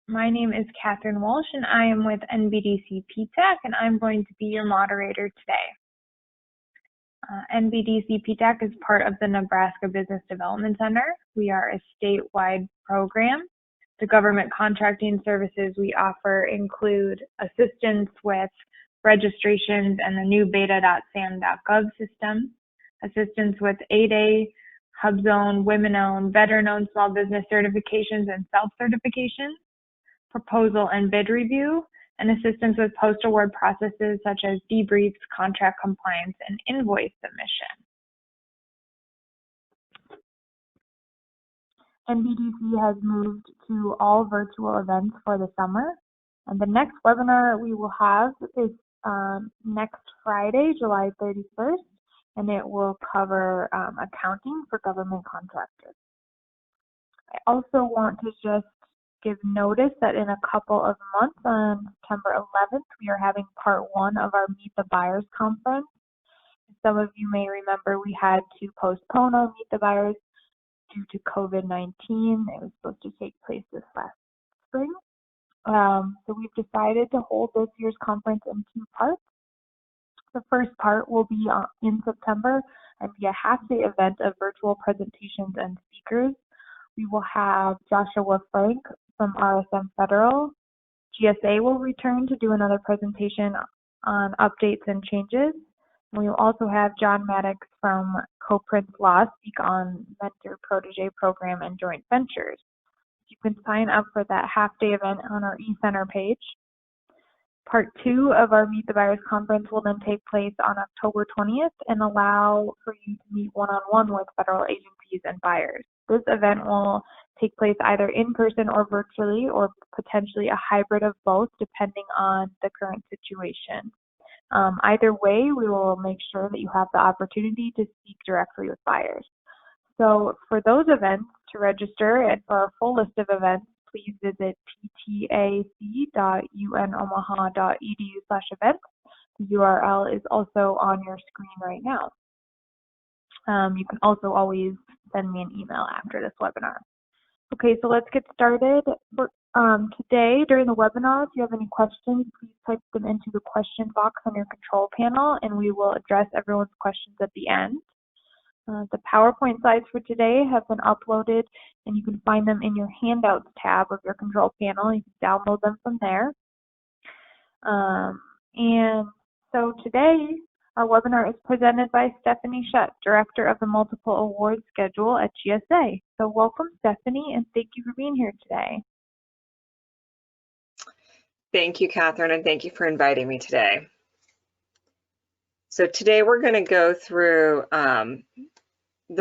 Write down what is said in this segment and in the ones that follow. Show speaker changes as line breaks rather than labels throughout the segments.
My name is Catherine Walsh, and I am with NBDC PTAC, and I'm going to be your moderator today. NBDC PTAC is part of the Nebraska Business Development Center. We are a statewide program. The government contracting services we offer include assistance with registrations and the new beta.sam.gov system, assistance with 8A, HubZone, women-owned, veteran-owned small business certifications and self-certifications, proposal and bid review, and assistance with post-award processes such as debriefs, contract compliance, and invoice submission. NBDC has moved to all virtual events for the summer, and the next webinar we will have is next Friday, July 31st, and it will cover accounting for government contractors. I also want to just give notice that in a couple of months, on September 11th, we are having part 1 of our Meet the Buyers conference. Some of you may remember we had to postpone our Meet the Buyers due to COVID-19. It was supposed to take place this last spring. So we've decided to hold this year's conference in 2 parts. The first part will be in September and be a half-day event of virtual presentations and speakers. We will have Joshua Frank from RSM Federal. GSA will return to do another presentation on updates and changes. We will also have John Maddox from Co-Prince Law speak on mentor protege program and joint ventures. You can sign up for that half-day event on our eCenter page. Part 2 of our Meet the Buyers conference will then take place on October 20th and allow for you to meet one-on-one with federal agencies and buyers. This event will take place either in person or virtually, or potentially a hybrid of both, depending on the current situation. Either way, we will make sure that you have the opportunity to speak directly with buyers. So for those events, to register and for our full list of events, please visit ptac.unomaha.edu/events. The URL is also on your screen right now. You can also always send me an email after this webinar. Okay, so let's get started. For, today, during the webinar, if you have any questions, please type them into the question box on your control panel, and we will address everyone's questions at the end. The PowerPoint slides for today have been uploaded, and you can find them in your Handouts tab of your control panel. You can download them from there. And so today, our webinar is presented by Stephanie Shutt, Director of the Multiple Awards Schedule at GSA. So welcome, Stephanie, and thank you for being here today.
Thank you, Catherine, and thank you for inviting me today. So today we're going to go through the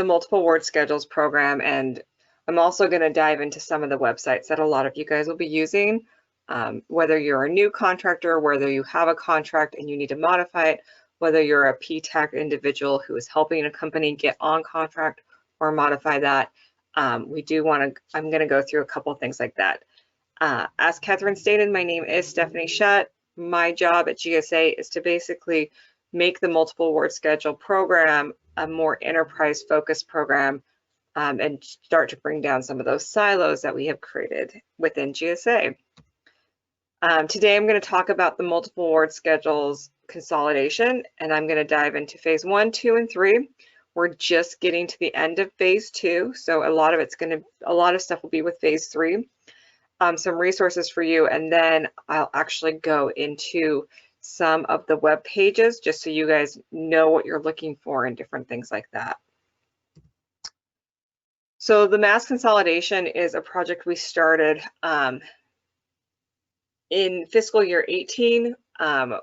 Multiple Award Schedules program, and I'm also going to dive into some of the websites that a lot of you guys will be using, whether you're a new contractor, whether you have a contract and you need to modify it, whether you're a PTAC individual who is helping a company get on contract or modify that. I'm going to go through a couple of things like that. As Catherine stated, my name is Stephanie Shutt. My job at GSA is to basically make the Multiple Award Schedule program a more enterprise-focused program and start to bring down some of those silos that we have created within GSA. Today, I'm going to talk about the Multiple Award Schedules consolidation, and I'm going to dive into phase 1, 2, and 3. We're just getting to the end of phase 2, so a lot of stuff will be with phase 3. Some resources for you, and then I'll actually go into some of the web pages just so you guys know what you're looking for and different things like that. So the mass consolidation is a project we started in fiscal year 18.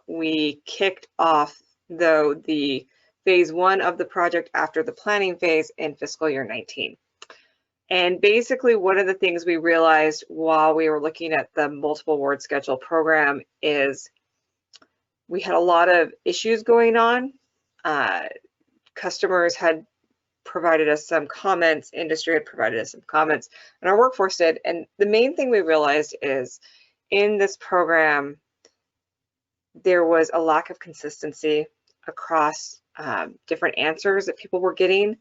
We kicked off the phase 1 of the project after the planning phase in fiscal year 19. And basically one of the things we realized while we were looking at the Multiple Award Schedule program is we had a lot of issues going on. Customers had provided us some comments, industry had provided us some comments, and our workforce did. And the main thing we realized is in this program, there was a lack of consistency across different answers that people were getting.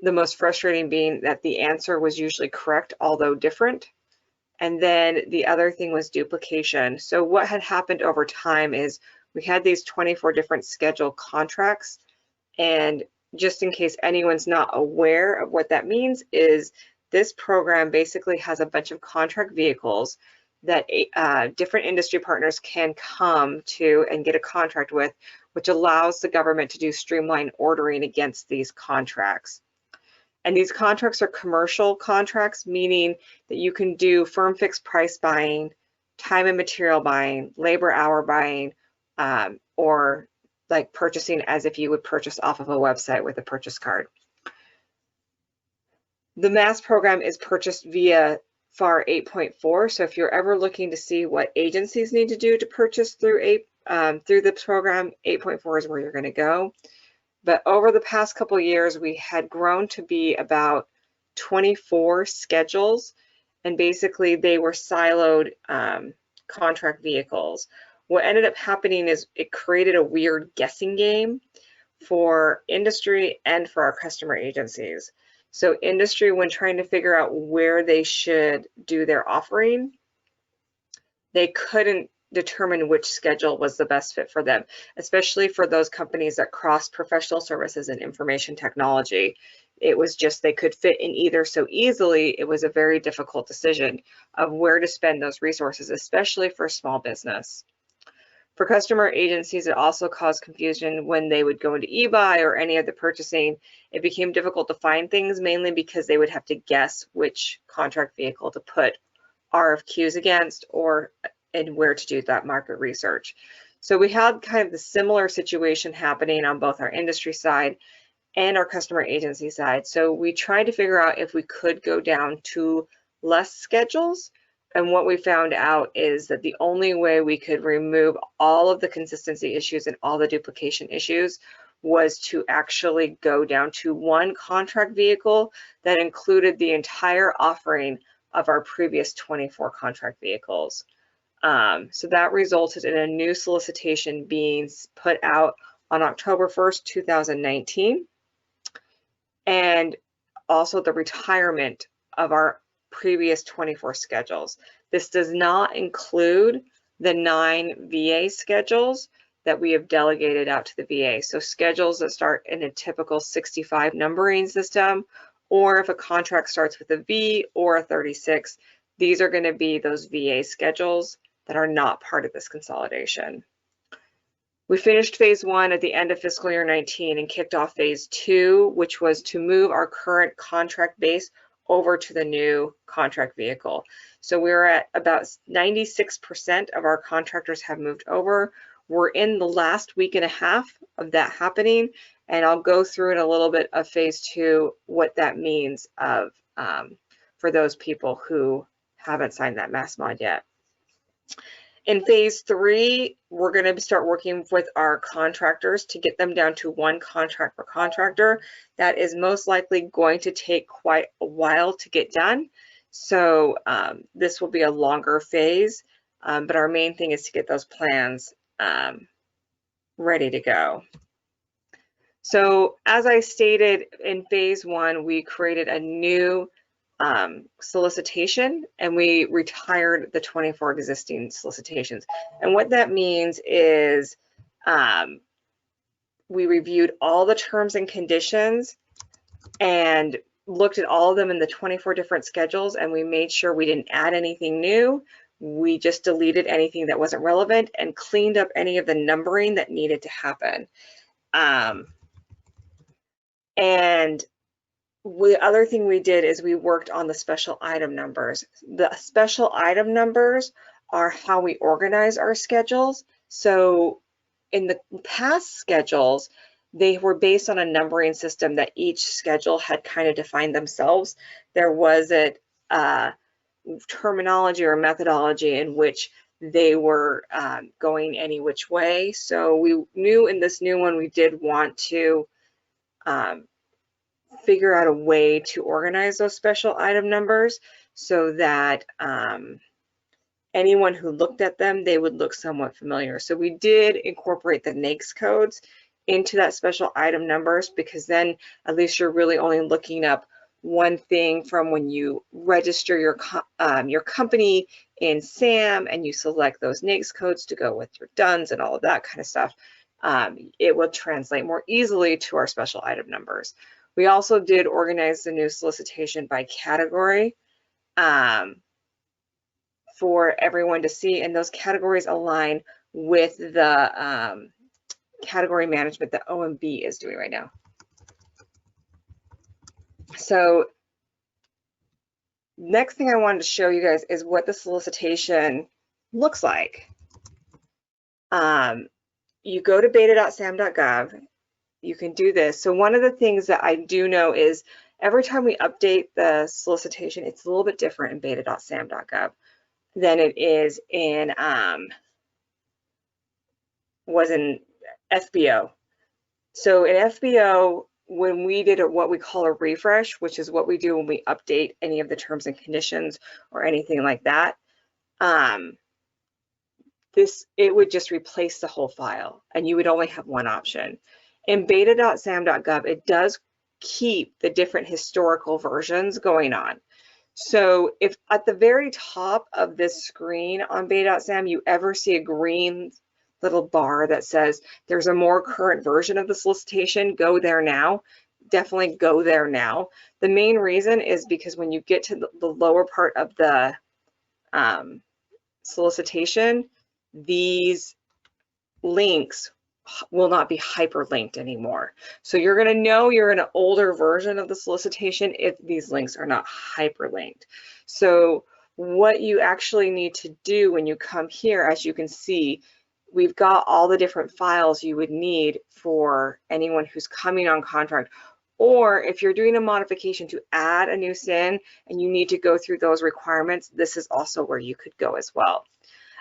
The most frustrating being that the answer was usually correct, although different. And then the other thing was duplication. So what had happened over time is we had these 24 different schedule contracts, and just in case anyone's not aware of what that means, is this program basically has a bunch of contract vehicles that different industry partners can come to and get a contract with, which allows the government to do streamlined ordering against these contracts. And these contracts are commercial contracts, meaning that you can do firm fixed price buying, time and material buying, labor hour buying, or like purchasing as if you would purchase off of a website with a purchase card. The MASS program is purchased via FAR 8.4. So if you're ever looking to see what agencies need to do to purchase through the program, 8.4 is where you're going to go. But over the past couple of years, we had grown to be about 24 schedules, and basically they were siloed contract vehicles. What ended up happening is it created a weird guessing game for industry and for our customer agencies. So industry, when trying to figure out where they should do their offering, they couldn't determine which schedule was the best fit for them, especially for those companies that cross professional services and information technology. It was just they could fit in either so easily. It was a very difficult decision of where to spend those resources, especially for small business. For customer agencies, it also caused confusion when they would go into eBuy or any of the purchasing. It became difficult to find things, mainly because they would have to guess which contract vehicle to put RFQs against and where to do that market research. So we had kind of the similar situation happening on both our industry side and our customer agency side. So we tried to figure out if we could go down to less schedules. And what we found out is that the only way we could remove all of the consistency issues and all the duplication issues was to actually go down to one contract vehicle that included the entire offering of our previous 24 contract vehicles. So that resulted in a new solicitation being put out on October 1st, 2019, and also the retirement of our previous 24 schedules. This does not include the 9 VA schedules that we have delegated out to the VA. So schedules that start in a typical 65 numbering system, or if a contract starts with a V or a 36, these are going to be those VA schedules that are not part of this consolidation. We finished phase 1 at the end of fiscal year 19 and kicked off phase 2, which was to move our current contract base over to the new contract vehicle. So we're at about 96% of our contractors have moved over. We're in the last week and a half of that happening, and I'll go through in a little bit of phase 2 what that means for those people who haven't signed that MASS mod yet. In phase 3, we're going to start working with our contractors to get them down to one contract per contractor. That is most likely going to take quite a while to get done. So this will be a longer phase, but our main thing is to get those plans ready to go. So as I stated, in phase 1, we created a new solicitation, and we retired the 24 existing solicitations. And what that means is we reviewed all the terms and conditions and looked at all of them in the 24 different schedules, and we made sure we didn't add anything new. We just deleted anything that wasn't relevant and cleaned up any of the numbering that needed to happen. And the other thing we did is we worked on the special item numbers. The special item numbers are how we organize our schedules. So in the past schedules, they were based on a numbering system that each schedule had kind of defined themselves. There wasn't terminology or methodology in which they were going any which way. So we knew in this new one we did want to figure out a way to organize those special item numbers so that anyone who looked at them, they would look somewhat familiar. So we did incorporate the NAICS codes into that special item numbers, because then at least you're really only looking up one thing from when you register your company in SAM and you select those NAICS codes to go with your DUNS and all of that kind of stuff. It will translate more easily to our special item numbers. We also did organize the new solicitation by category for everyone to see, and those categories align with the category management that OMB is doing right now. So next thing I wanted to show you guys is what the solicitation looks like. You go to beta.sam.gov, you can do this. So one of the things that I do know is every time we update the solicitation, it's a little bit different in beta.sam.gov than it is in FBO. So in FBO, when we did what we call a refresh, which is what we do when we update any of the terms and conditions or anything like that, it would just replace the whole file and you would only have one option. In beta.sam.gov, it does keep the different historical versions going on. So if at the very top of this screen on beta.sam, you ever see a green little bar that says there's a more current version of the solicitation, go there now. Definitely go there now. The main reason is because when you get to the lower part of the solicitation, these links will not be hyperlinked anymore. So you're going to know you're in an older version of the solicitation if these links are not hyperlinked. So what you actually need to do when you come here, as you can see, we've got all the different files you would need for anyone who's coming on contract, or if you're doing a modification to add a new SIN and you need to go through those requirements, this is also where you could go as well.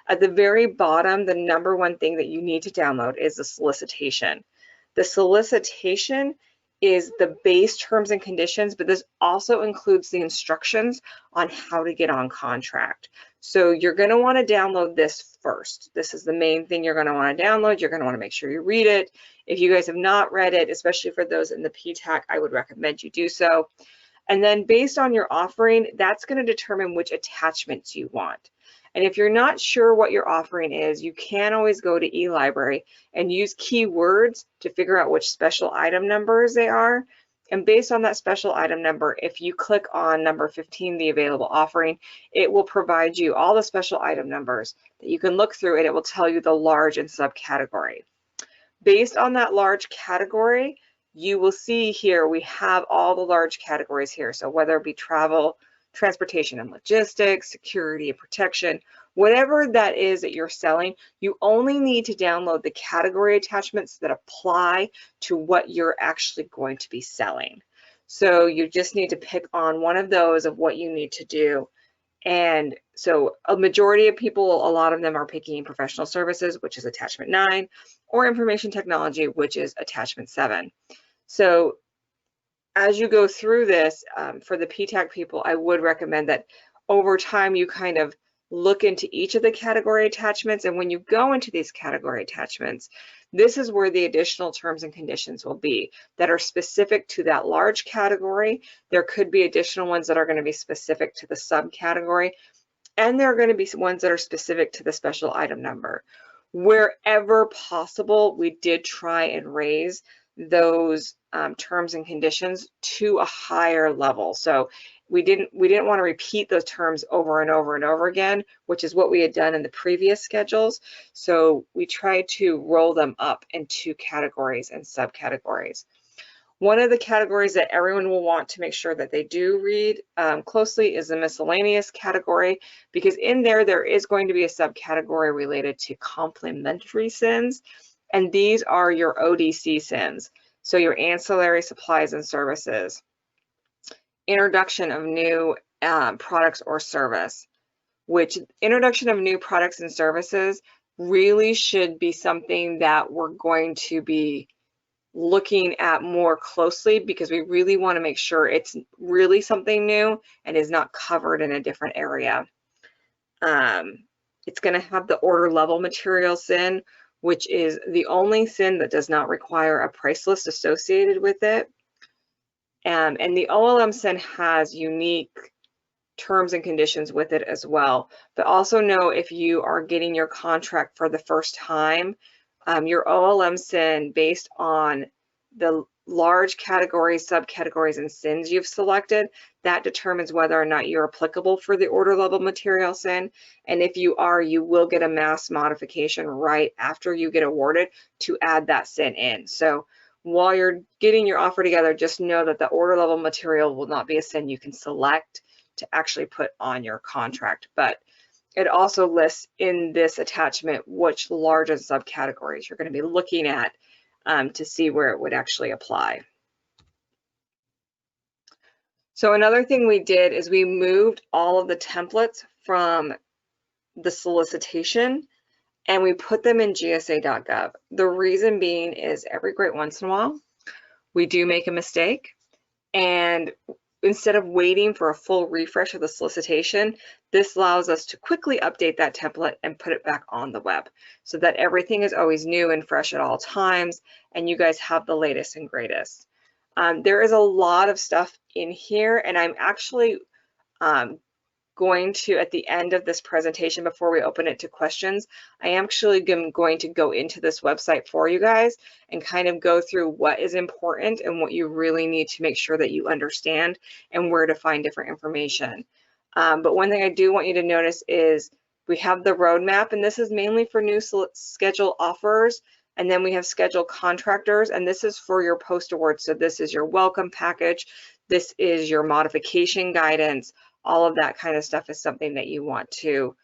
At the very bottom, the number one thing that you need to download is the solicitation. The solicitation is the base terms and conditions, but this also includes the instructions on how to get on contract. So you're going to want to download this first. This is the main thing you're going to want to download. You're going to want to make sure you read it. If you guys have not read it, especially for those in the PTAC, I would recommend you do so. And then based on your offering, that's going to determine which attachments you want. And if you're not sure what your offering is, you can always go to eLibrary and use keywords to figure out which special item numbers they are. And based on that special item number, if you click on number 15, the available offering, it will provide you all the special item numbers that you can look through, and it will tell you the large and subcategory. Based on that large category, you will see here we have all the large categories here. So whether it be travel, transportation and logistics, security and protection, whatever that is that you're selling, you only need to download the category attachments that apply to what you're actually going to be selling. So you just need to pick on one of those of what you need to do. And so a majority of people, a lot of them are picking professional services, which is attachment 9, or information technology, which is attachment 7. So as you go through this, for the PTAC people, I would recommend that over time you kind of look into each of the category attachments, and when you go into these category attachments, this is where the additional terms and conditions will be that are specific to that large category. There could be additional ones that are going to be specific to the subcategory, and there are going to be ones that are specific to the special item number. Wherever possible, we did try and raise those terms and conditions to a higher level. So we didn't want to repeat those terms over and over and over again, which is what we had done in the previous schedules. So we tried to roll them up into categories and subcategories. One of the categories that everyone will want to make sure that they do read closely is the miscellaneous category, because in there is going to be a subcategory related to complementary SINs, and these are your ODC SINs, so your ancillary supplies and services, introduction of new products or service, which introduction of new products and services really should be something that we're going to be looking at more closely, because we really want to make sure it's really something new and is not covered in a different area. It's going to have the order level material SIN, which is the only SIN that does not require a price list associated with it. And the OLM SIN has unique terms and conditions with it as well. But also know if you are getting your contract for the first time, your OLM SIN based on the large categories, subcategories, and SINs you've selected, that determines whether or not you're applicable for the order level material SIN. And if you are, you will get a mass modification right after you get awarded to add that SIN in. So while you're getting your offer together, just know that the order level material will not be a SIN you can select to actually put on your contract. But it also lists in this attachment which large subcategories you're going to be looking at to see where it would actually apply. So another thing we did is we moved all of the templates from the solicitation and we put them in GSA.gov. The reason being is every great once in a while, we do make a mistake, and instead of waiting for a full refresh of the solicitation, this allows us to quickly update that template and put it back on the web so that everything is always new and fresh at all times and you guys have the latest and greatest. There is a lot of stuff in here, and I'm actually going to, at the end of this presentation, before we open it to questions, I am actually going to go into this website for you guys and kind of go through what is important and what you really need to make sure that you understand and where to find different information. But one thing I do want you to notice is we have the roadmap, and this is mainly for new schedule offers, and then we have schedule contractors, and this is for your post-award. So this is your welcome package, this is your modification guidance. All of that kind of stuff is something that you want to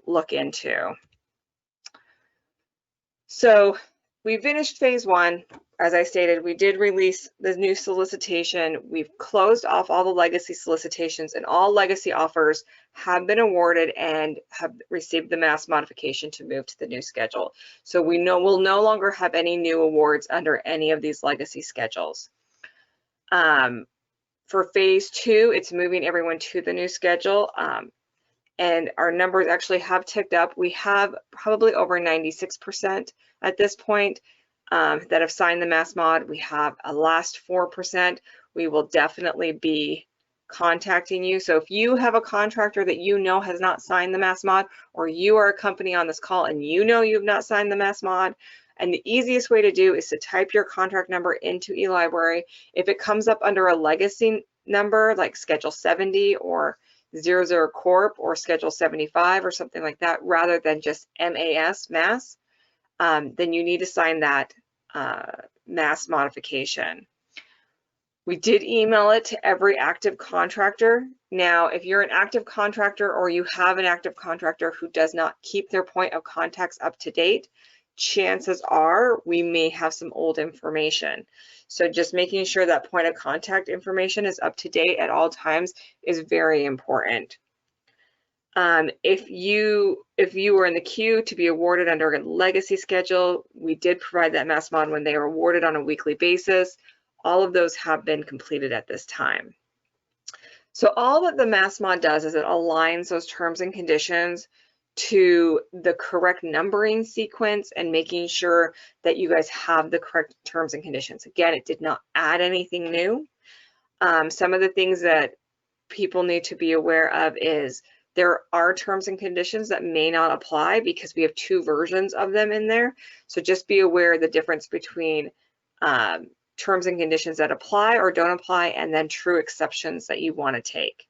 look into. So we finished phase one. As I stated, we did release the new solicitation. We've closed off all the legacy solicitations, and all legacy offers have been awarded and have received the mass modification to move to the new schedule. So we'll no longer have any new awards under any of these legacy schedules. For phase two, it's moving everyone to the new schedule, and our numbers actually have ticked up. We have probably over 96% at this point that have signed the mass mod. We have a last 4%. We will definitely be contacting you. So if you have a contractor that you know has not signed the mass mod, or you are a company on this call and you know you have not signed the mass mod, and the easiest way to do is to type your contract number into eLibrary. If it comes up under a legacy number like Schedule 70 or 00 Corp or Schedule 75 or something like that, rather than just mass, then you need to sign that mass modification. We did email it to every active contractor. Now, if you're an active contractor or you have an active contractor who does not keep their point of contacts up to date, chances are we may have some old information. So just making sure that point of contact information is up to date at all times is very important. If you were in the queue to be awarded under a legacy schedule, we did provide that mass mod when they were awarded on a weekly basis. All of those have been completed at this time. So all that the mass mod does is it aligns those terms and conditions to the correct numbering sequence and making sure that you guys have the correct terms and conditions. Again, it did not add anything new. Some of the things that people need to be aware of is there are terms and conditions that may not apply because we have two versions of them in there. So just be aware of the difference between terms and conditions that apply or don't apply, and then true exceptions that you want to take.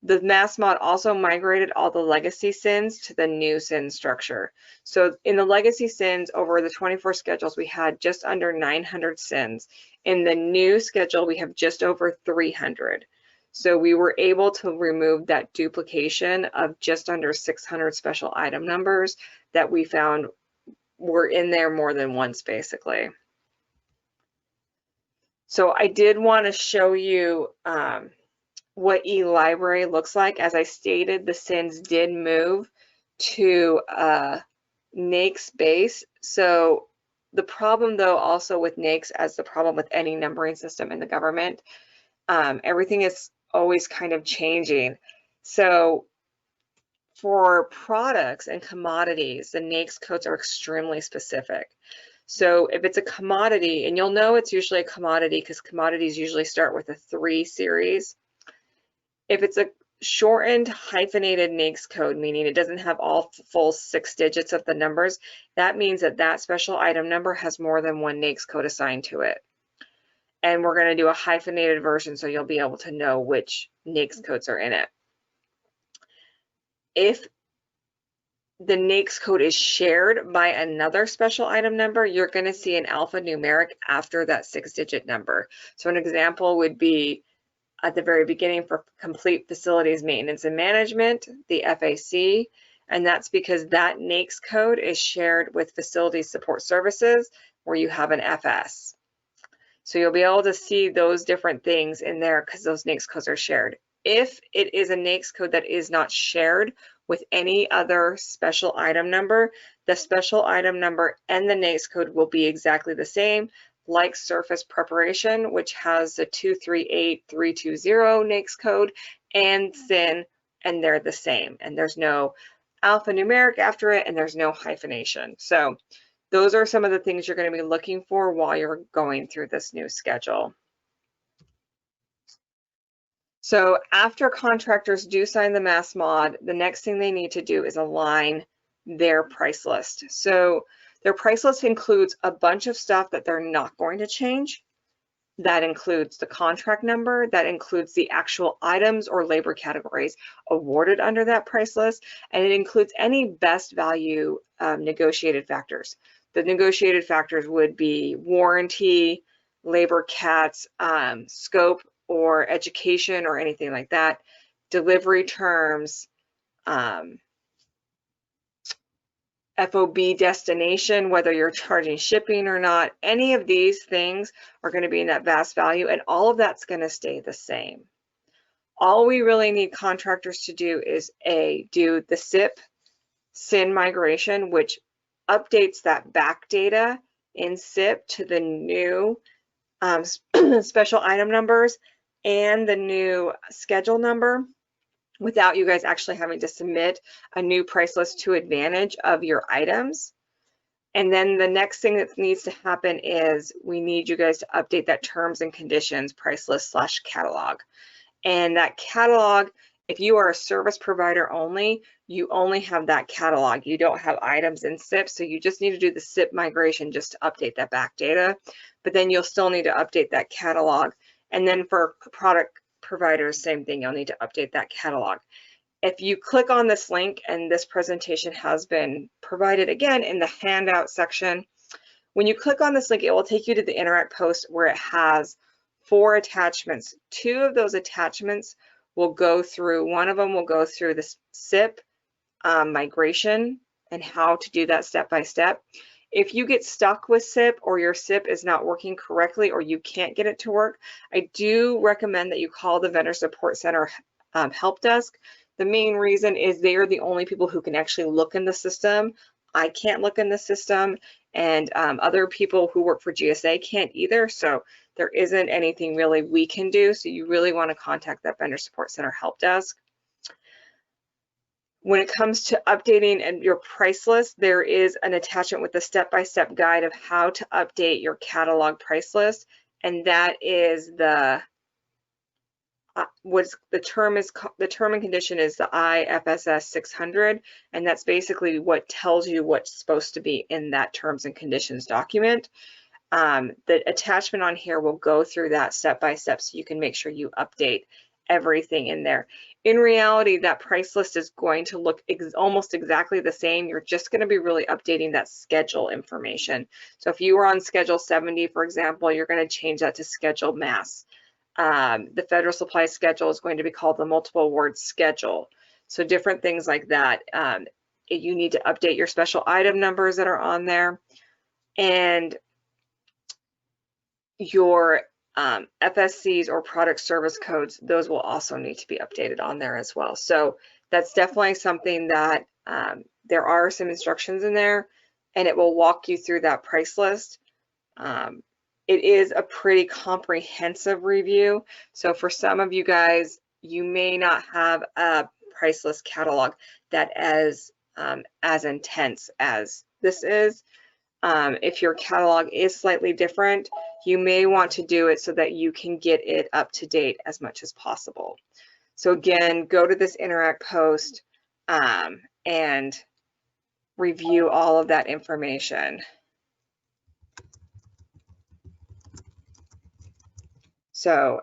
The mass mod also migrated all the legacy SINs to the new SIN structure. So in the legacy SINs, over the 24 schedules, we had just under 900 SINs. In the new schedule, we have just over 300. So we were able to remove that duplication of just under 600 special item numbers that we found were in there more than once, basically. So I did want to show you what eLibrary looks like. As I stated, the SINs did move to NAICS base. So the problem, though, also with NAICS, as the problem with any numbering system in the government, everything is always kind of changing. So for products and commodities, the NAICS codes are extremely specific. So if it's a commodity, and you'll know it's usually a commodity because commodities usually start with a 3 series. If it's a shortened hyphenated NAICS code, meaning it doesn't have all full 6 digits of the numbers, that means that that special item number has more than one NAICS code assigned to it. And we're going to do a hyphenated version so you'll be able to know which NAICS codes are in it. If the NAICS code is shared by another special item number, you're going to see an alphanumeric after that 6-digit number. So an example would be at the very beginning for complete facilities maintenance and management, the FAC, and that's because that NAICS code is shared with facility support services where you have an FS. So you'll be able to see those different things in there because those NAICS codes are shared. If it is a NAICS code that is not shared with any other special item number, the special item number and the NAICS code will be exactly the same, like surface preparation, which has the 238320 NAICS code, and SIN, and they're the same. And there's no alphanumeric after it, and there's no hyphenation. So those are some of the things you're going to be looking for while you're going through this new schedule. So after contractors do sign the mass mod, the next thing they need to do is align their price list. So their price list includes a bunch of stuff that they're not going to change. That includes the contract number, that includes the actual items or labor categories awarded under that price list, and it includes any best value negotiated factors. The negotiated factors would be warranty, labor cats, scope, or education or anything like that, delivery terms, FOB destination, whether you're charging shipping or not, any of these things are going to be in that vast value, and all of that's going to stay the same. All we really need contractors to do is do the SIP/SIN migration, which updates that back data in SIP to the new special item numbers and the new schedule number without you guys actually having to submit a new price list to Advantage of your items. And then the next thing that needs to happen is we need you guys to update that terms and conditions price list / catalog. And that catalog, if you are a service provider only, you only have that catalog. You don't have items in SIP, so you just need to do the SIP migration just to update that back data. But then you'll still need to update that catalog. And then for product providers, same thing, you'll need to update that catalog. If you click on this link, and this presentation has been provided again in the handout section, when you click on this link, it will take you to the Interact post where it has 4 attachments. 2 of those attachments will go through, one of them will go through the SIP migration and how to do that step by step. If you get stuck with SIP or your SIP is not working correctly or you can't get it to work, I do recommend that you call the Vendor Support Center help desk. The main reason is they are the only people who can actually look in the system. I can't look in the system, and other people who work for GSA can't either, so there isn't anything really we can do, so you really want to contact that Vendor Support Center help desk. When it comes to updating your price list, there is an attachment with a step-by-step guide of how to update your catalog price list, and that is the the term and condition is the IFSS 600, and that's basically what tells you what's supposed to be in that terms and conditions document. The attachment on here will go through that step by step so you can make sure you update everything in there. In reality, that price list is going to look almost exactly the same. You're just going to be really updating that schedule information. So if you were on schedule 70, for example, you're going to change that to schedule mass. The federal supply schedule is going to be called the multiple award schedule. So different things like that. You need to update your special item numbers that are on there, and your FSCs or product service codes, those will also need to be updated on there as well. So that's definitely something that there are some instructions in there, and it will walk you through that price list. It is a pretty comprehensive review. So for some of you guys, you may not have a price list catalog that as intense as this is. If your catalog is slightly different, you may want to do it so that you can get it up to date as much as possible. So again, go to this Interact post and review all of that information. So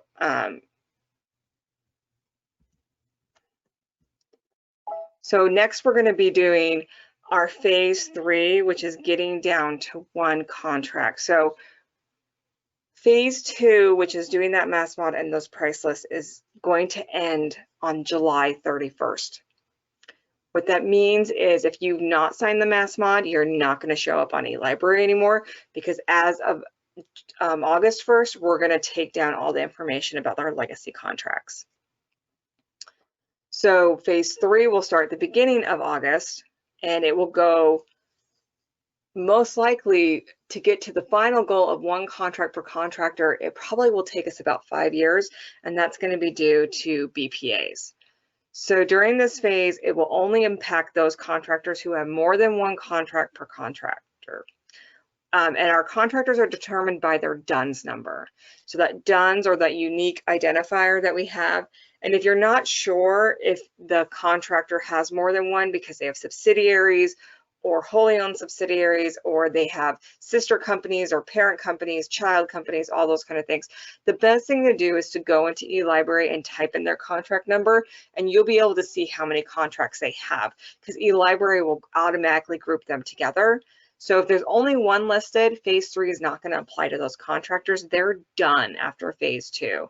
next we're going to be doing our phase 3, which is getting down to one contract. So phase 2, which is doing that mass mod and those price lists, is going to end on July 31st. What that means is if you've not signed the mass mod, you're not going to show up on eLibrary anymore, because as of August 1st, we're going to take down all the information about our legacy contracts. So phase 3 will start at the beginning of August, and it will go most likely to get to the final goal of one contract per contractor. It probably will take us about 5 years, and that's going to be due to BPAs. So during this phase, it will only impact those contractors who have more than one contract per contractor. And our contractors are determined by their DUNS number. So that DUNS, or that unique identifier that we have. And if you're not sure if the contractor has more than one because they have subsidiaries or wholly owned subsidiaries, or they have sister companies or parent companies, child companies, all those kind of things, the best thing to do is to go into eLibrary and type in their contract number, and you'll be able to see how many contracts they have, because eLibrary will automatically group them together. So if there's only one listed, phase 3 is not going to apply to those contractors. They're done after phase 2.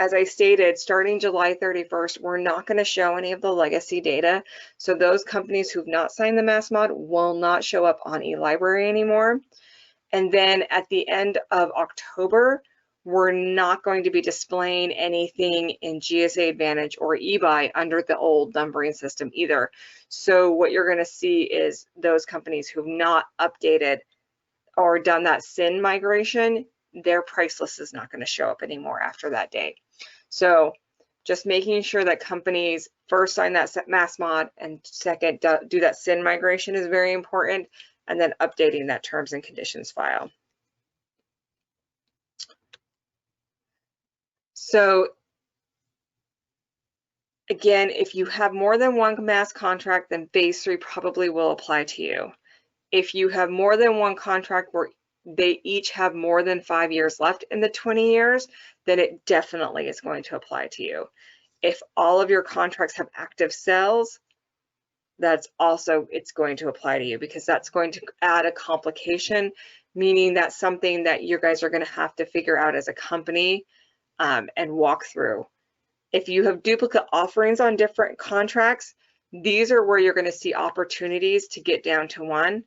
As I stated, starting July 31st, we're not going to show any of the legacy data. So those companies who've not signed the mass mod will not show up on eLibrary anymore. And then at the end of October, we're not going to be displaying anything in GSA Advantage or eBuy under the old numbering system either. So what you're going to see is those companies who've not updated or done that SIN migration, their price list is not going to show up anymore after that date. So just making sure that companies first sign that mass mod and second do that SIN migration is very important, and then updating that terms and conditions file. So again, if you have more than one mass contract, then phase 3 probably will apply to you. If you have more than one contract where they each have more than 5 years left in the 20 years, then it definitely is going to apply to you. If all of your contracts have active sales, it's going to apply to you, because that's going to add a complication, meaning that's something that you guys are going to have to figure out as a company and walk through. If you have duplicate offerings on different contracts, these are where you're going to see opportunities to get down to one.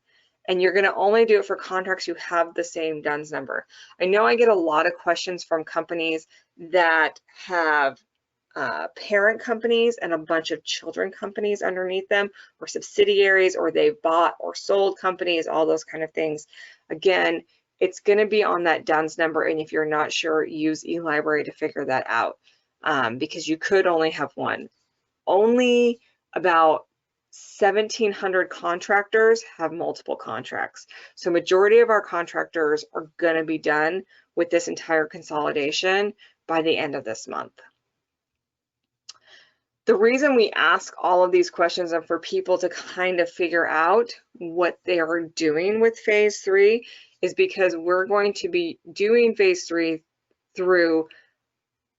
And you're going to only do it for contracts who have the same DUNS number. I know I get a lot of questions from companies that have parent companies and a bunch of children companies underneath them, or subsidiaries, or they've bought or sold companies, all those kind of things. Again, it's going to be on that DUNS number, and if you're not sure, use eLibrary to figure that out, because you could only have one. Only about 1,700 contractors have multiple contracts. So majority of our contractors are going to be done with this entire consolidation by the end of this month. The reason we ask all of these questions are for people to kind of figure out what they are doing with phase 3, is because we're going to be doing phase 3 through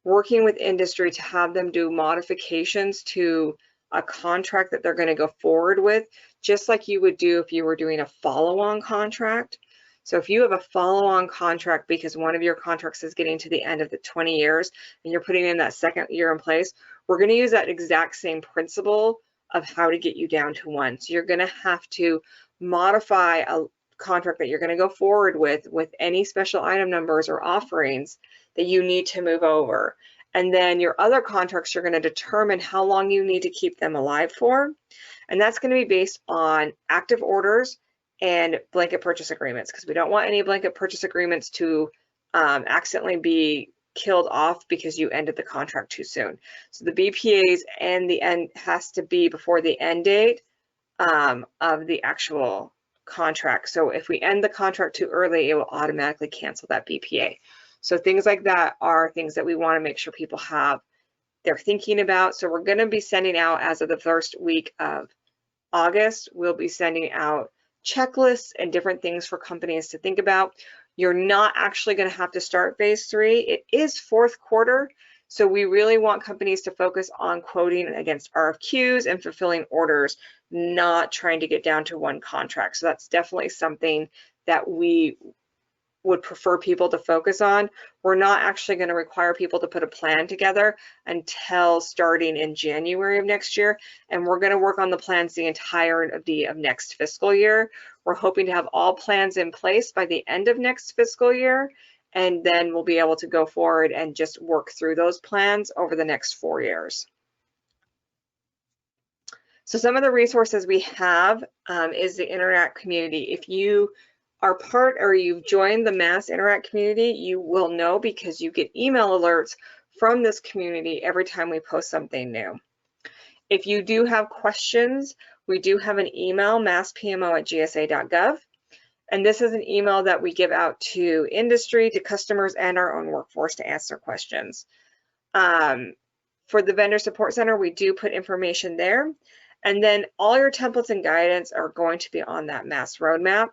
working with industry to have them do modifications to a contract that they're going to go forward with, just like you would do if you were doing a follow-on contract. So if you have a follow-on contract because one of your contracts is getting to the end of the 20 years and you're putting in that second year in place, we're going to use that exact same principle of how to get you down to one. So you're going to have to modify a contract that you're going to go forward with any special item numbers or offerings that you need to move over. And then your other contracts, you're going to determine how long you need to keep them alive for. And that's going to be based on active orders and blanket purchase agreements, because we don't want any blanket purchase agreements to accidentally be killed off because you ended the contract too soon. So the BPAs and the end has to be before the end date of the actual contract. So if we end the contract too early, it will automatically cancel that BPA. So things like that are things that we want to make sure people they're thinking about. So we're going to be sending out, as of the first week of August, we'll be sending out checklists and different things for companies to think about. You're not actually going to have to start phase 3. It is fourth quarter, so we really want companies to focus on quoting against RFQs and fulfilling orders, not trying to get down to one contract. So that's definitely something that we would prefer people to focus on. We're not actually going to require people to put a plan together until starting in January of next year, and we're going to work on the plans the entirety of next fiscal year. We're hoping to have all plans in place by the end of next fiscal year, and then we'll be able to go forward and just work through those plans over the next 4 years. So some of the resources we have is the Interact community. If you are part or you've joined the Mass Interact community, you will know because you get email alerts from this community every time we post something new. If you do have questions, we do have an email, masspmo@gsa.gov. And this is an email that we give out to industry, to customers, and our own workforce to answer questions. For the Vendor Support Center, we do put information there. And then all your templates and guidance are going to be on that Mass roadmap.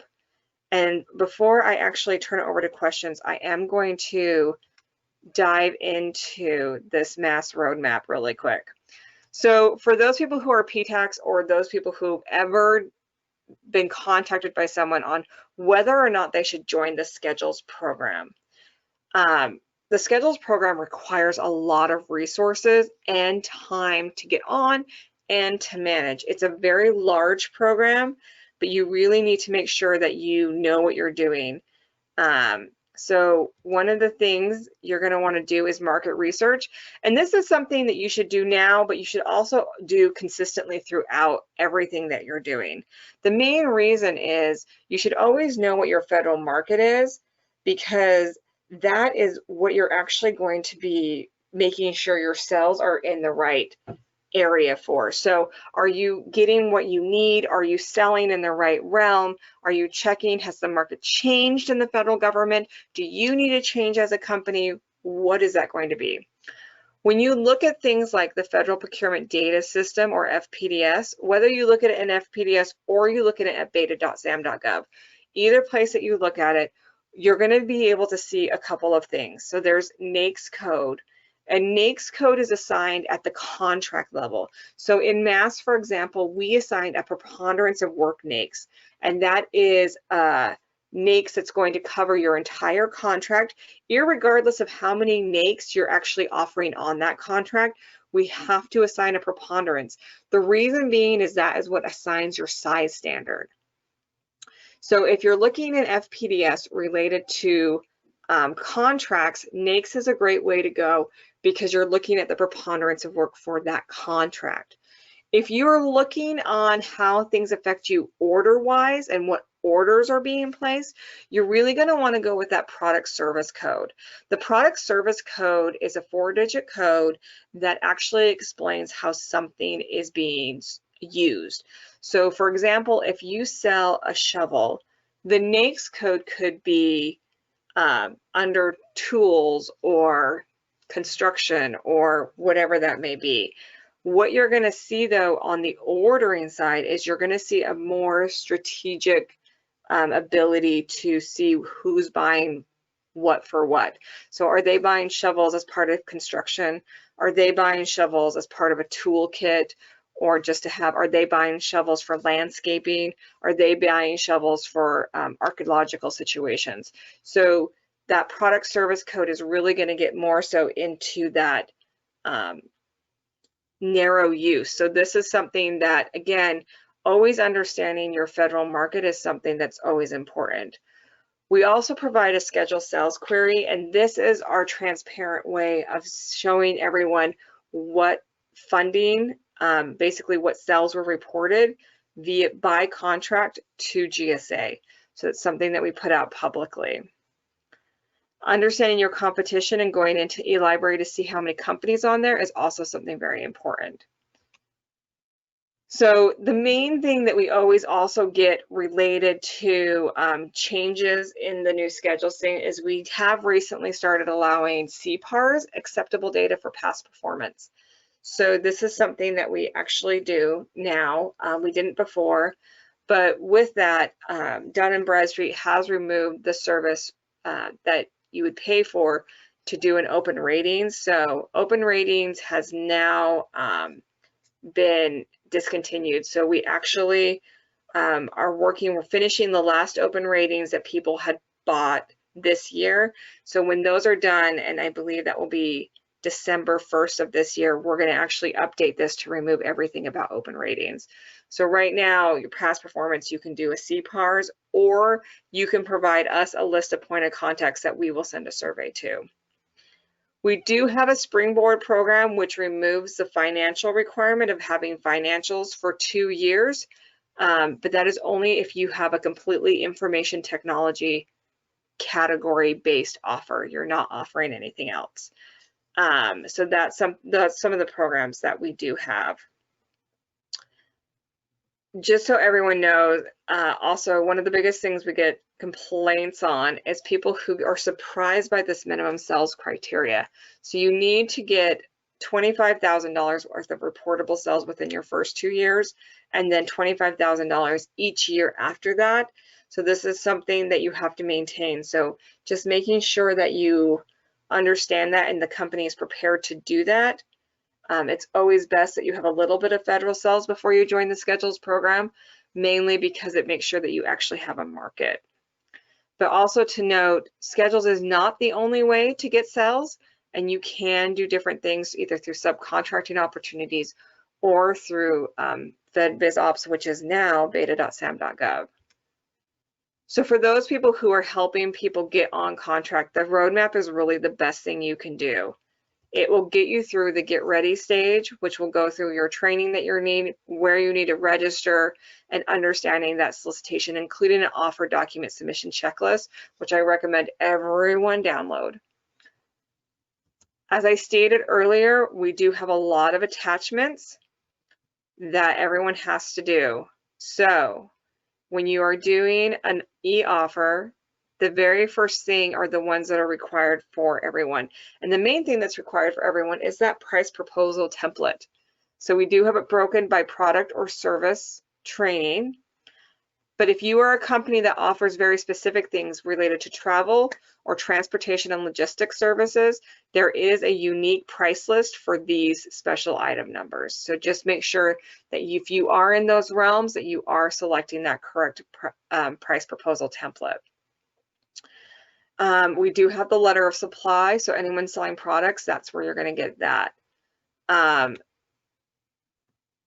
And before I actually turn it over to questions, I am going to dive into this Mass roadmap really quick. So for those people who are PTACs or those people who've ever been contacted by someone on whether or not they should join the Schedules program, the Schedules program requires a lot of resources and time to get on and to manage. It's a very large program, but you really need to make sure that you know what you're doing. So one of the things you're going to want to do is market research. And this is something that you should do now, but you should also do consistently throughout everything that you're doing. The main reason is you should always know what your federal market is, because that is what you're actually going to be making sure your cells are in the right area for. So are you getting what you need? Are you selling in the right realm? Are you checking, has the market changed in the federal government? Do you need a change as a company? What is that going to be? When you look at things like the Federal Procurement Data System, or FPDS, whether you look at it in FPDS or you look at it at beta.sam.gov, either place that you look at it, you're going to be able to see a couple of things. So there's NAICS code. And NAICS code is assigned at the contract level. So in Mass, for example, we assigned a preponderance of work NAICS, and that is NAICS that's going to cover your entire contract, irregardless of how many NAICS you're actually offering on that contract. We have to assign a preponderance. The reason being is that is what assigns your size standard. So if you're looking at FPDS related to contracts, NAICS is a great way to go because you're looking at the preponderance of work for that contract. If you're looking on how things affect you order-wise and what orders are being placed, you're really going to want to go with that product service code. The product service code is a 4-digit code that actually explains how something is being used. So for example, if you sell a shovel, the NAICS code could be under tools or construction or whatever that may be. What you're going to see though on the ordering side is you're going to see a more strategic ability to see who's buying what for what. So are they buying shovels as part of construction? Are they buying shovels as part of a toolkit? Or just to have, are they buying shovels for landscaping? Are they buying shovels for archaeological situations? So that product service code is really going to get more so into that narrow use. So this is something that, again, always understanding your federal market is something that's always important. We also provide a schedule sales query, and this is our transparent way of showing everyone what funding, basically what sales were reported by contract to GSA. So it's something that we put out publicly. Understanding your competition and going into eLibrary to see how many companies on there is also something very important. So the main thing that we always also get related to changes in the new schedule thing is we have recently started allowing CPARs, acceptable data for past performance. So this is something that we actually do now. We didn't before, but with that, Dun & Bradstreet has removed the service that you would pay for to do an open ratings. So open ratings has now been discontinued. So we actually we're finishing the last open ratings that people had bought this year. So when those are done, and I believe that will be December 1st of this year, we're going to actually update this to remove everything about open ratings. So right now, your past performance, you can do a CPARS, or you can provide us a list of point of contacts that we will send a survey to. We do have a Springboard program which removes the financial requirement of having financials for 2 years, but that is only if you have a completely information technology category-based offer. You're not offering anything else. So that's some of the programs that we do have. Just so everyone knows, also one of the biggest things we get complaints on is people who are surprised by this minimum sales criteria. So you need to get $25,000 worth of reportable sales within your first 2 years, and then $25,000 each year after that. So this is something that you have to maintain. So just making sure that you understand that and the company is prepared to do that. It's always best that you have a little bit of federal sales before you join the Schedules program, mainly because it makes sure that you actually have a market. But also to note, Schedules is not the only way to get sales, and you can do different things either through subcontracting opportunities or through FedBizOps, which is now beta.sam.gov. So for those people who are helping people get on contract, the roadmap is really the best thing you can do. It will get you through the get ready stage, which will go through your training that you need, where you need to register, and understanding that solicitation, including an offer document submission checklist, which I recommend everyone download. As I stated earlier, we do have a lot of attachments that everyone has to do. So when you are doing an e-offer, the very first thing are the ones that are required for everyone. And the main thing that's required for everyone is that price proposal template. So we do have it broken by product or service training. But if you are a company that offers very specific things related to travel or transportation and logistics services, there is a unique price list for these special item numbers. So just make sure that if you are in those realms, that you are selecting that correct price proposal template. We do have the letter of supply, so anyone selling products, that's where you're going to get that.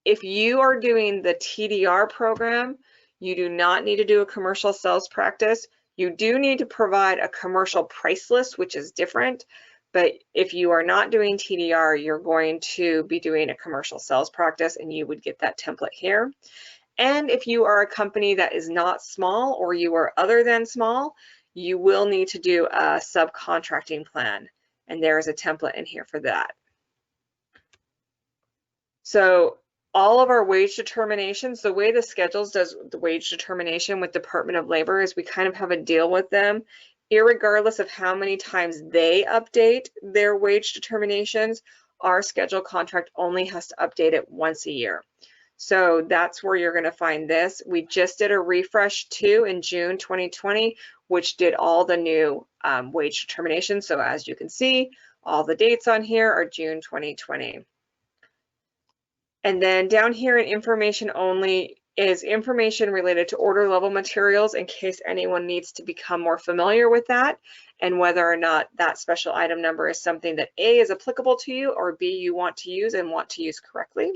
If you are doing the TDR program, you do not need to do a commercial sales practice. You do need to provide a commercial price list, which is different. But if you are not doing TDR, you're going to be doing a commercial sales practice, and you would get that template here. And if you are a company that is not small, or you are other than small, you will need to do a subcontracting plan, and there is a template in here for that. So all of our wage determinations, the way the Schedules does the wage determination with Department of Labor is we kind of have a deal with them, irregardless of how many times they update their wage determinations. Our schedule contract only has to update it once a year. So that's where you're going to find this. We just did a refresh too in June 2020, which did all the new wage determinations. So as you can see, all the dates on here are June 2020. And then down here in information only is information related to order level materials in case anyone needs to become more familiar with that and whether or not that special item number is something that A, is applicable to you, or B, you want to use and want to use correctly.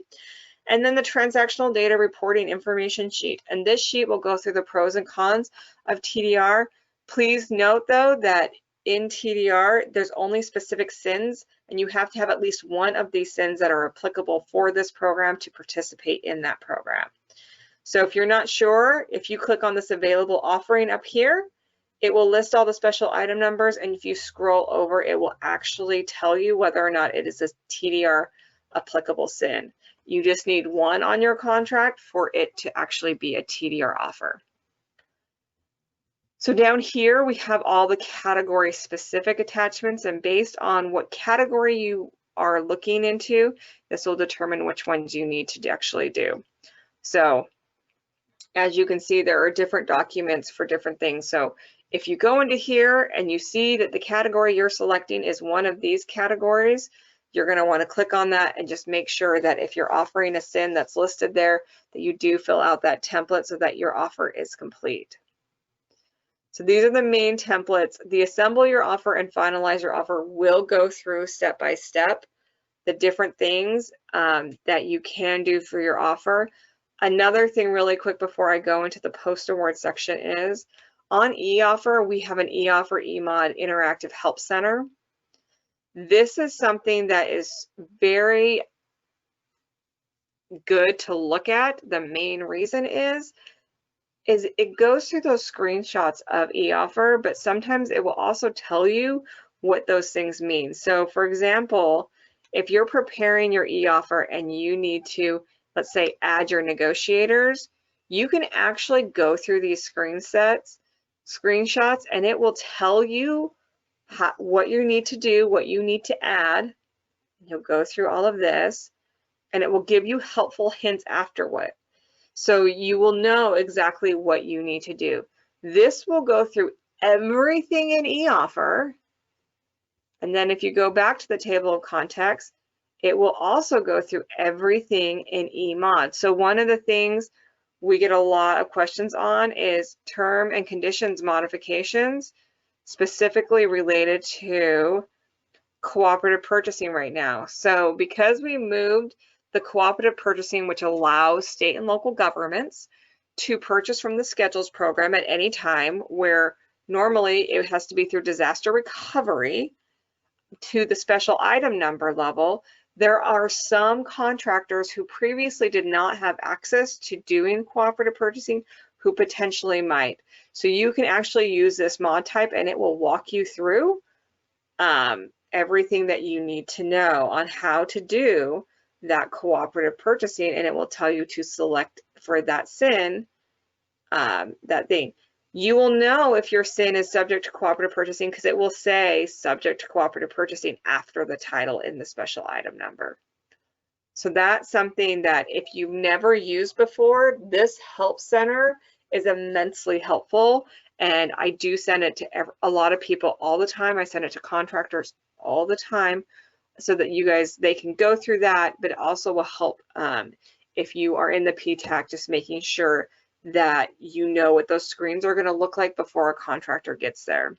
And then the transactional data reporting information sheet. And this sheet will go through the pros and cons of TDR. Please note though that in TDR, there's only specific SINs, and you have to have at least one of these SINs that are applicable for this program to participate in that program. So if you're not sure, if you click on this available offering up here, it will list all the special item numbers, and if you scroll over, it will actually tell you whether or not it is a TDR applicable SIN. You just need one on your contract for it to actually be a TDR offer. So down here, we have all the category specific attachments, and based on what category you are looking into, this will determine which ones you need to actually do. So as you can see, there are different documents for different things. So if you go into here and you see that the category you're selecting is one of these categories, you're going to want to click on that and just make sure that if you're offering a SIN that's listed there, that you do fill out that template so that your offer is complete. So these are the main templates. The assemble your offer and finalize your offer will go through step by step the different things that you can do for your offer. Another thing really quick before I go into the post-award section is on eOffer, we have an eOffer eMod Interactive Help Center. This is something that is very good to look at. The main reason is it goes through those screenshots of eOffer, but sometimes it will also tell you what those things mean. So for example, if you're preparing your eOffer and you need to, let's say, add your negotiators, you can actually go through these screenshots, and it will tell you what you need to do, what you need to add. You'll go through all of this, and it will give you helpful hints afterward. So you will know exactly what you need to do. This will go through everything in eOffer. And then if you go back to the table of contents, it will also go through everything in eMod. So one of the things we get a lot of questions on is term and conditions modifications, specifically related to cooperative purchasing right now. So because we moved the cooperative purchasing, which allows state and local governments to purchase from the Schedules program at any time, where normally it has to be through disaster recovery, to the special item number level, there are some contractors who previously did not have access to doing cooperative purchasing who potentially might. So you can actually use this mod type and it will walk you through everything that you need to know on how to do that cooperative purchasing, and it will tell you to select for that SIN, that thing. You will know if your SIN is subject to cooperative purchasing because it will say subject to cooperative purchasing after the title in the special item number. So that's something that if you've never used before, this help center is immensely helpful. And I do send it to a lot of people all the time. I send it to contractors all the time so that you guys, they can go through that, but it also will help if you are in the PTAC, just making sure that you know what those screens are going to look like before a contractor gets there.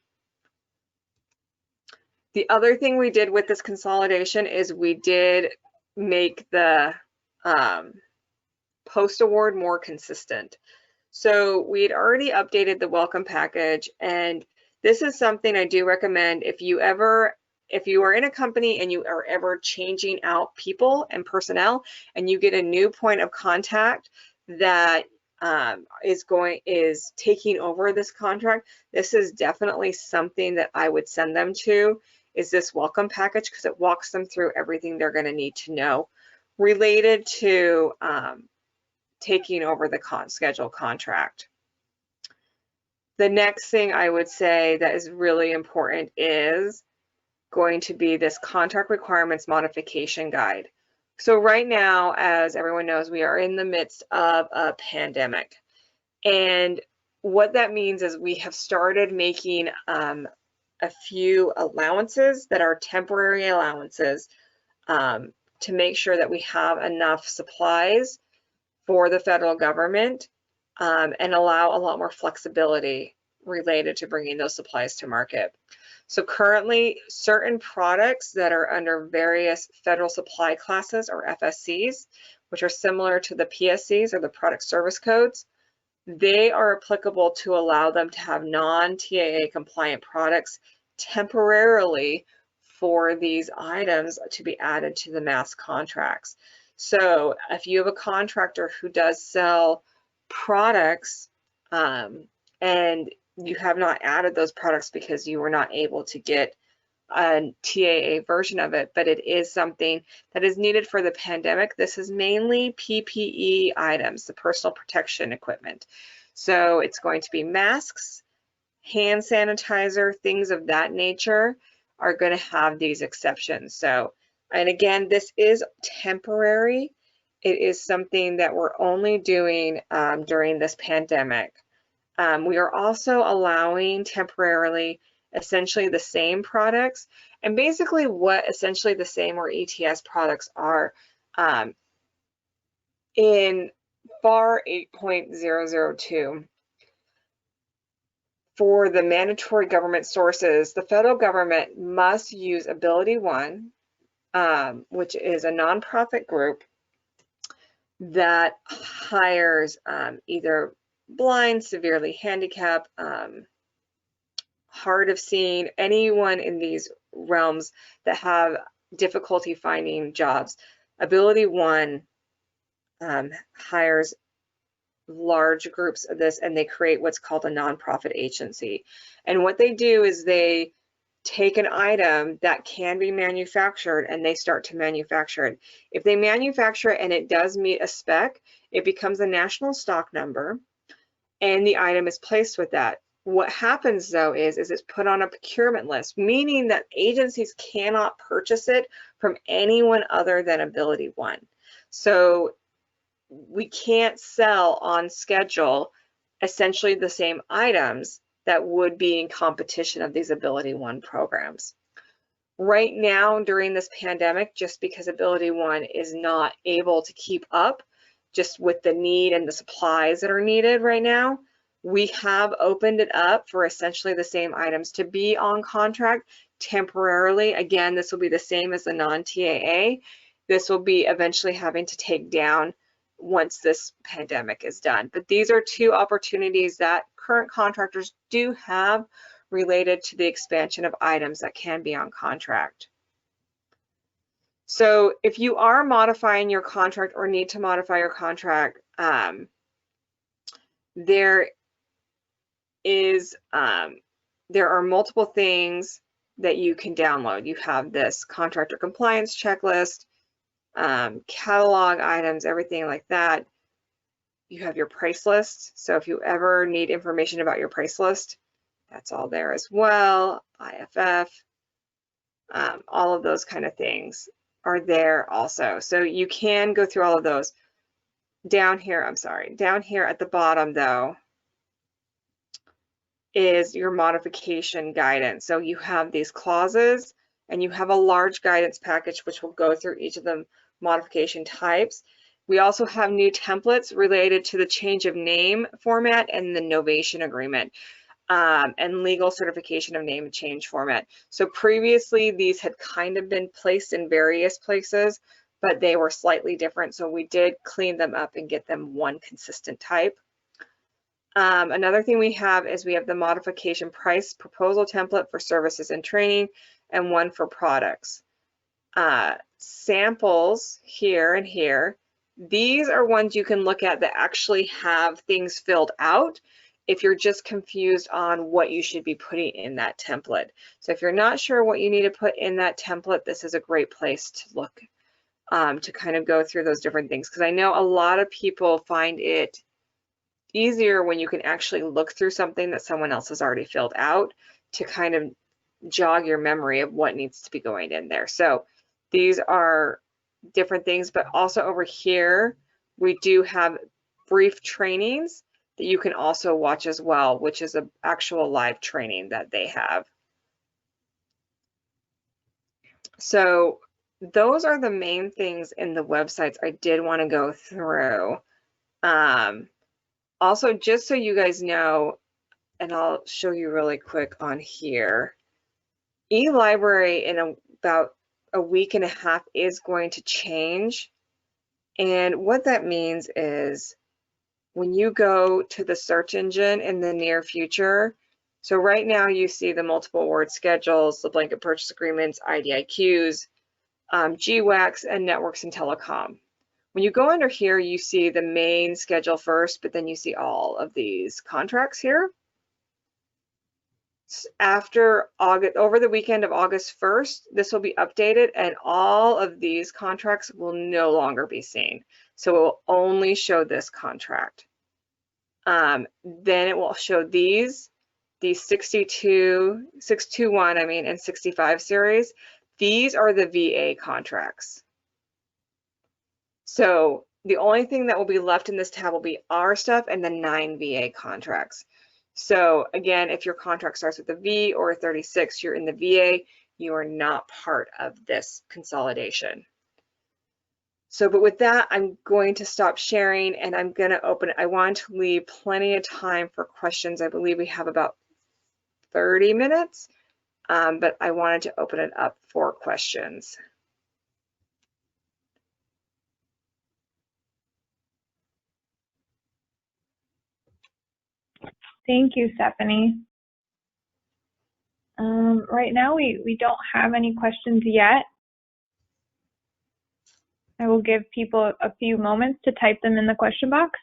The other thing we did with this consolidation is we did make the post-award more consistent. So we'd already updated the welcome package, and this is something I do recommend if you are in a company and you are ever changing out people and personnel and you get a new point of contact that is taking over this contract, this is definitely something that I would send them to, is this welcome package, because it walks them through everything they're going to need to know related to taking over the schedule contract. The next thing I would say that is really important is going to be this contract requirements modification guide. So right now, as everyone knows, we are in the midst of a pandemic. And what that means is we have started making a few allowances that are temporary allowances to make sure that we have enough supplies for the federal government and allow a lot more flexibility related to bringing those supplies to market. So currently, certain products that are under various federal supply classes or FSCs, which are similar to the PSCs or the product service codes, they are applicable to allow them to have non-TAA compliant products temporarily for these items to be added to the mass contracts. So if you have a contractor who does sell products and you have not added those products because you were not able to get a TAA version of it, but it is something that is needed for the pandemic. This is mainly PPE items, the personal protection equipment. So it's going to be masks, hand sanitizer, things of that nature are going to have these exceptions. So, and again, this is temporary. It is something that we're only doing during this pandemic. We are also allowing temporarily essentially the same products, and basically what essentially the same or ETS products are in FAR 8.002. For the mandatory government sources, the federal government must use AbilityOne, which is a nonprofit group that hires either blind, severely handicapped, hard of seeing, anyone in these realms that have difficulty finding jobs. AbilityOne hires large groups of this, and they create what's called a nonprofit agency. And what they do is they take an item that can be manufactured and they start to manufacture it. If they manufacture it and it does meet a spec, it becomes a national stock number and the item is placed with that. What happens though is it's put on a procurement list, meaning that agencies cannot purchase it from anyone other than AbilityOne. So we can't sell on schedule essentially the same items that would be in competition of these AbilityOne programs. Right now during this pandemic, just because AbilityOne is not able to keep up just with the need and the supplies that are needed right now, we have opened it up for essentially the same items to be on contract temporarily. Again, this will be the same as the non-TAA. This will be eventually having to take down once this pandemic is done. But these are two opportunities that current contractors do have related to the expansion of items that can be on contract. So if you are modifying your contract or need to modify your contract, there are multiple things that you can download. You have this contractor compliance checklist, catalog items, everything like that. You have your price list. So if you ever need information about your price list, that's all there as well. IFF, all of those kind of things are there also. So you can go through all of those. Down here at the bottom though, is your modification guidance. So you have these clauses and you have a large guidance package which will go through each of the modification types. We also have new templates related to the change of name format and the novation agreement and legal certification of name change format. So previously these had kind of been placed in various places, but they were slightly different. So we did clean them up and get them one consistent type. Another thing we have is we have the modification price proposal template for services and training and one for products. Samples here and here. These are ones you can look at that actually have things filled out if you're just confused on what you should be putting in that template. So if you're not sure what you need to put in that template, this is a great place to look to kind of go through those different things, because I know a lot of people find it easier when you can actually look through something that someone else has already filled out to kind of jog your memory of what needs to be going in there. So these are different things, but also over here, we do have brief trainings that you can also watch as well, which is an actual live training that they have. So those are the main things in the websites I did want to go through. Also, just so you guys know, and I'll show you really quick on here, eLibrary in about a week and a half is going to change. And what that means is when you go to the search engine in the near future, so right now you see the multiple award schedules, the blanket purchase agreements, IDIQs, GWACs, and networks and telecom. When you go under here, you see the main schedule first, but then you see all of these contracts here. After August, over the weekend of August 1st, this will be updated and all of these contracts will no longer be seen. So it will only show this contract. Then it will show these 621, and 65 series. These are the VA contracts. So the only thing that will be left in this tab will be our stuff and the 9 VA contracts. So again, if your contract starts with a V or a 36, you're in the VA, you are not part of this consolidation. So, but with that, I'm going to stop sharing and I'm going to open it. I want to leave plenty of time for questions. I believe we have about 30 minutes, but I wanted to open it up for questions.
Thank you, Stephanie. Right now, we don't have any questions yet. I will give people a few moments to type them in the question box.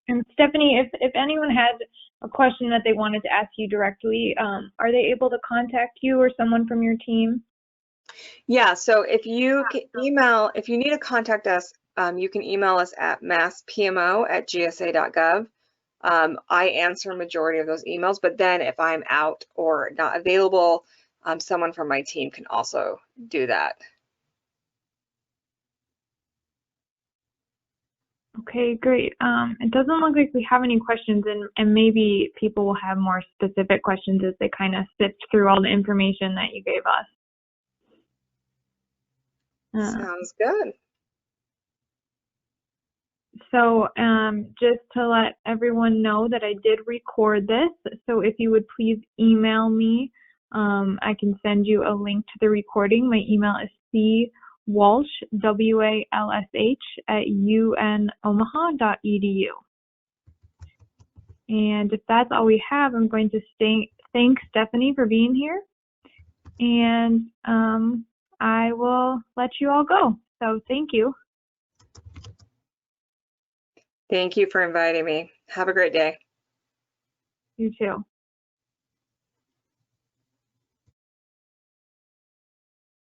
And Stephanie, if anyone has a question that they wanted to ask you directly, are they able to contact you or someone from your team?
Yeah, so if you can email, if you need to contact us, you can email us at masspmo@gsa.gov. I answer a majority of those emails, but then if I'm out or not available, someone from my team can also do that.
Okay, great. It doesn't look like we have any questions, and maybe people will have more specific questions as they kind of sift through all the information that you gave us.
Sounds good.
So just to let everyone know that I did record this, so if you would please email me, I can send you a link to the recording. My email is cwalsh, W-A-L-S-H, @unomaha.edu. And if that's all we have, I'm going to thank Stephanie for being here, and I will let you all go. So thank you.
Thank you for inviting me. Have a great day.
You too.